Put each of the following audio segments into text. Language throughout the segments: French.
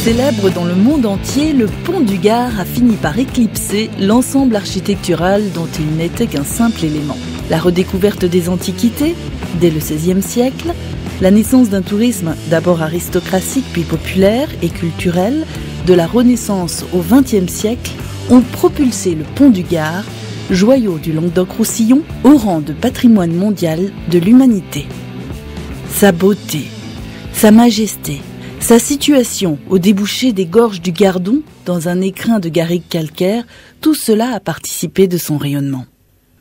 Célèbre dans le monde entier, le pont du Gard a fini par éclipser l'ensemble architectural dont il n'était qu'un simple élément. La redécouverte des antiquités, dès le XVIe siècle, la naissance d'un tourisme d'abord aristocratique puis populaire et culturel, de la Renaissance au XXe siècle, ont propulsé le pont du Gard, joyau du Languedoc-Roussillon, au rang de patrimoine mondial de l'humanité. Sa beauté, sa majesté, sa situation au débouché des gorges du Gardon, dans un écrin de garrigues calcaires, tout cela a participé de son rayonnement.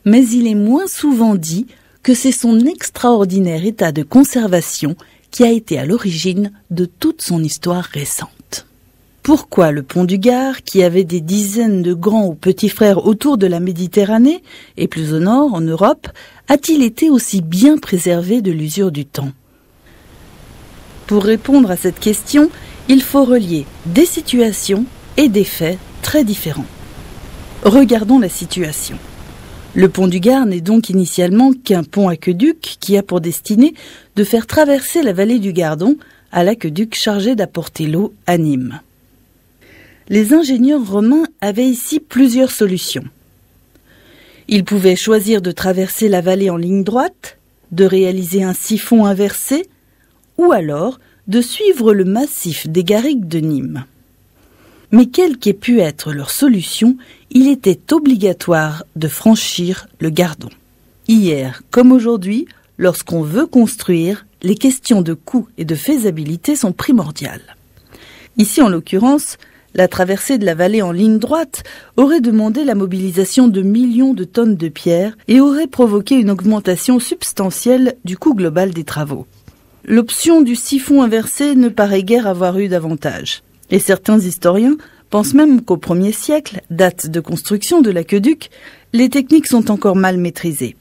Mais il est moins souvent dit que c'est son extraordinaire état de conservation qui a été à l'origine de toute son histoire récente. Pourquoi le pont du Gard, qui avait des dizaines de grands ou petits frères autour de la Méditerranée, et plus au nord, en Europe, a-t-il été aussi bien préservé de l'usure du temps ? Pour répondre à cette question, il faut relier des situations et des faits très différents. Regardons la situation. Le pont du Gard n'est donc initialement qu'un pont-aqueduc qui a pour destinée de faire traverser la vallée du Gardon à l'aqueduc chargé d'apporter l'eau à Nîmes. Les ingénieurs romains avaient ici plusieurs solutions. Ils pouvaient choisir de traverser la vallée en ligne droite, de réaliser un siphon inversé, ou alors de suivre le massif des garrigues de Nîmes. Mais quelle qu'ait pu être leur solution, il était obligatoire de franchir le Gardon. Hier comme aujourd'hui, lorsqu'on veut construire, les questions de coût et de faisabilité sont primordiales. Ici, en l'occurrence, la traversée de la vallée en ligne droite aurait demandé la mobilisation de millions de tonnes de pierres et aurait provoqué une augmentation substantielle du coût global des travaux. L'option du siphon inversé ne paraît guère avoir eu d'avantage. Et certains historiens pensent même qu'au 1er siècle, date de construction de l'aqueduc, les techniques sont encore mal maîtrisées.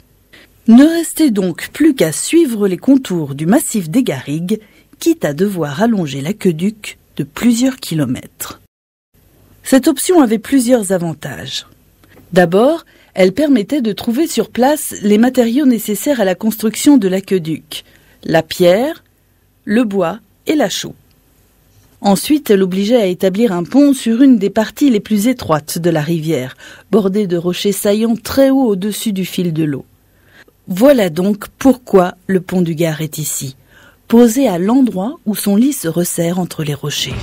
Ne restait donc plus qu'à suivre les contours du massif des garrigues, quitte à devoir allonger l'aqueduc de plusieurs kilomètres. Cette option avait plusieurs avantages. D'abord, elle permettait de trouver sur place les matériaux nécessaires à la construction de l'aqueduc, la pierre, le bois et la chaux. Ensuite, elle obligeait à établir un pont sur une des parties les plus étroites de la rivière, bordée de rochers saillants très haut au-dessus du fil de l'eau. Voilà donc pourquoi le pont du Gard est ici, posé à l'endroit où son lit se resserre entre les rochers.